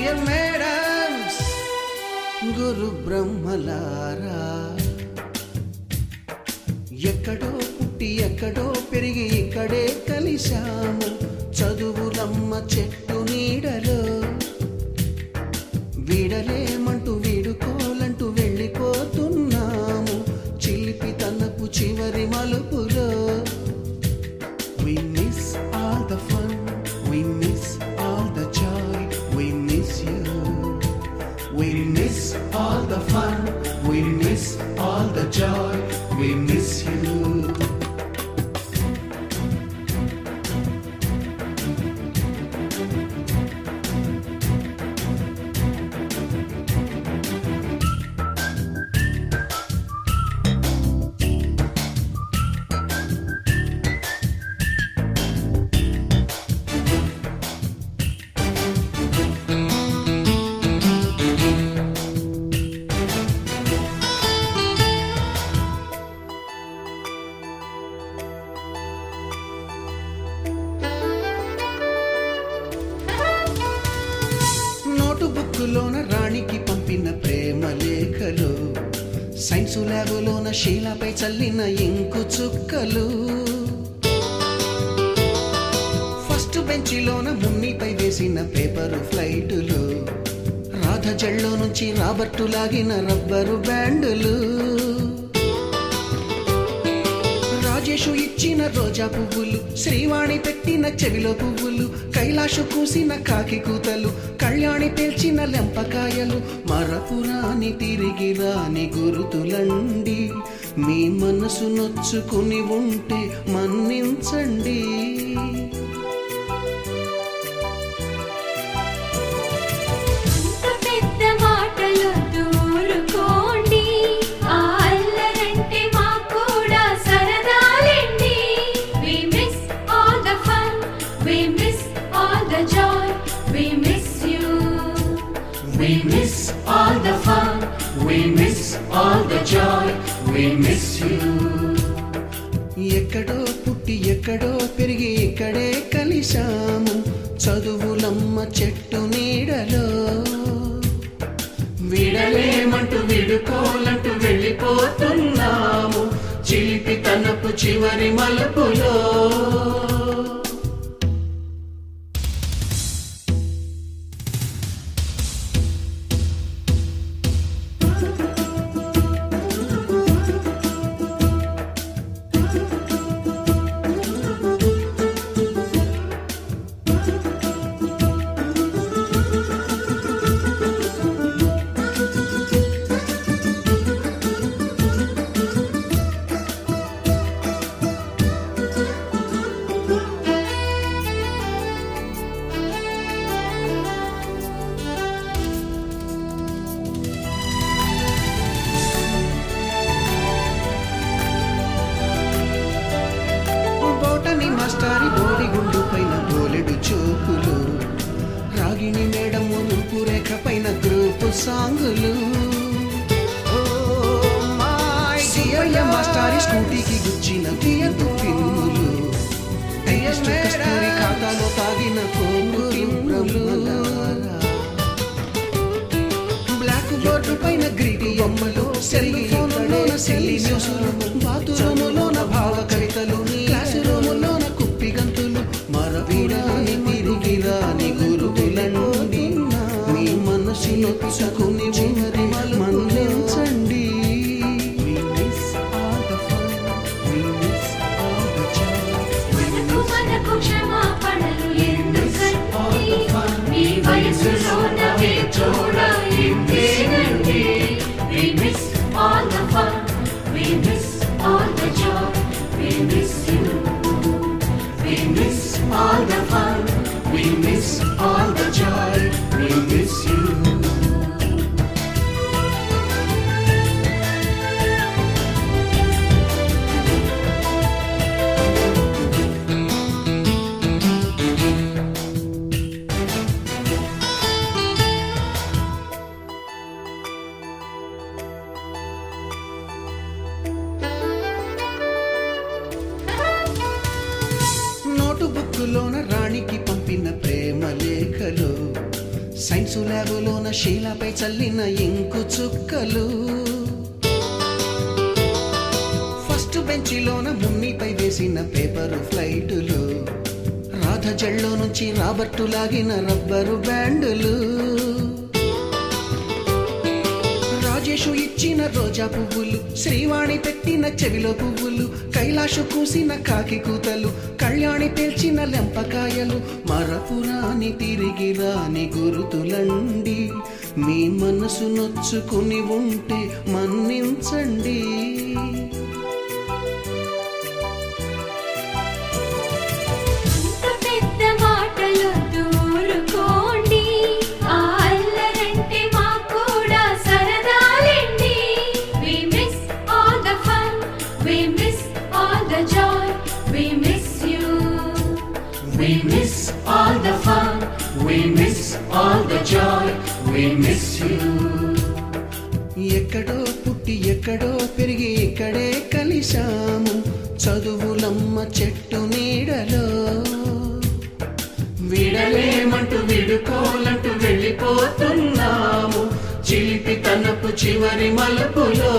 Dear madams, గురు బ్రహ్మలారా, ఎక్కడో పుట్టి ఎక్కడో పెరిగి ఇక్కడే కలిశాము చదువులమ్మ చెట్టు నీడలో. వీడలేమంటూ వీడుకోలంటూ వెళ్ళిపోతున్నాము చిలిపి తనపు చివరి మలుపులో. We miss all the fun, we miss all the joy, we miss you. We miss all the fun, we miss all the joy, we miss you. బుక్కులోన రాణికి పంపిన ప్రేమ లేఖలు, సైన్సు ల్యాబులోన శీలపై చల్లిన ఇంకు చుక్కలు, ఫస్ట్ బెంచిలోన మున్నిపై వేసిన పేపరు ఫ్లైటులు, రాధ జల్లో నుంచి రాబర్టు లాగిన rubber బ్యాండులు, Rajesh ఇచ్చిన రోజా పువ్వులు, శ్రీవాణి పెట్టిన చెవిలో పువ్వులు, కైలాషు కూసిన కాకి కూతలు, కళ్యాణి పేల్చిన లెంపకాయలు, మరపురాని తిరిగి రాని గురుతులండి. మీ మనసు నొచ్చుకుని ఉంటే మన్నించండి. We miss all the fun, we miss all the joy, we miss you. ఎక్కడో పుట్టి ఎక్కడో పెరిగి ఇక్కడే కలిశాము చదువులమ్మ చెట్టు నీడలో. వీడలేమంటూ వీడుకోలంటూ వెళ్ళిపోతున్నాము చిలిపి తనపు చివరి మలుపులో. మాస్టారి బోడిగుండు పైన బోలెడు చూపులు, రాగిణి మేడం మునుపు రేఖ పైన గ్రూపు సాంగులు, మాస్టారి స్కూటీకి గుచ్చిన తీయదు పిన్నులు, కస్తూరి ఖాతాలో తాగిన కోంగులు, బ్లాక్ బోర్డు పైన గ్రీటి బొమ్మలు, సెల్ ఫోన్లోన సెల్లి న్యూసులు, బాతురూములోన భావ కవితలు, క్లాసు రూములోన కుప్పి గంతులు, మరవీరాని తిరిగి రాని గురుతులండి. మీ మనసులో పిసకుని చివరి మన్నించండి. We miss all the fun, we miss all the joy, we miss you. We miss all the fun, we miss all the joy, we miss you. బుక్కులోన రాణికి పంపిన ప్రేమ లేఖలు, సైన్సు ల్యాబులోన శీలపై చల్లిన ఇంకు చుక్కలు, ఫస్ట్ బెంచిలోన మున్నిపై వేసిన పేపరు ఫ్లైటులు, రాధ జల్లో నుంచి రాబర్టు లాగిన rubber బ్యాండులు, Rajesh ఇచ్చిన రోజా పువ్వులు, శ్రీవాణి పెట్టిన చెవిలో పువ్వులు, కైలాషు కూసిన కాకి కూతలు, కళ్యాణి పేల్చిన లెంపకాయలు, మరపురాని తిరిగి రాని గురుతులండి. మీ మనసు నొచ్చుకుని ఉంటే మన్నించండి. We miss all the fun, we miss all the joy, we miss you. ఎక్కడో పుట్టి ఎక్కడో పెరిగి ఇక్కడే కలిశాము, చదువులమ్మ చెట్టు నీడలో. విడలేమంటూ విడుకోలంటూ వెళ్ళిపోతున్నాము, చిలిపి తనపు చివరి మలుపులో.